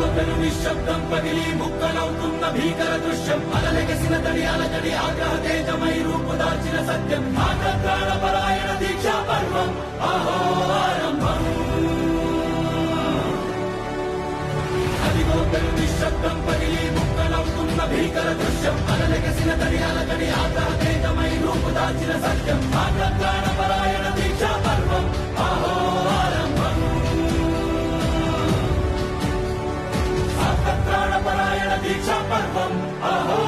అదిగోతను నిశ్శబ్దం పగిలి ముక్కలవుతున్న భీకర దృశ్యం అలలెగసిన తడి అలజడి ఆగ్రహ తేజమై రూపుదాల్చిన సత్యం ఆగ్రహప్రాణపరాయణ దీక్షా పర్వం అహో ఆరంభం అదిగోతను నిశ్శబ్దం పగిలి ముక్కలవుతున్న భీకర దృశ్యం అలలెగసిన తడి అలజడి ఆగ్రహ తేజమై రూపుదాల్చిన సత్యం ఆగ్రహప్రాణపరాయణ దీక్షా పర్వం అహో ఆరంభం ప్రాణపరాయణ దీక్షా పర్వం అహో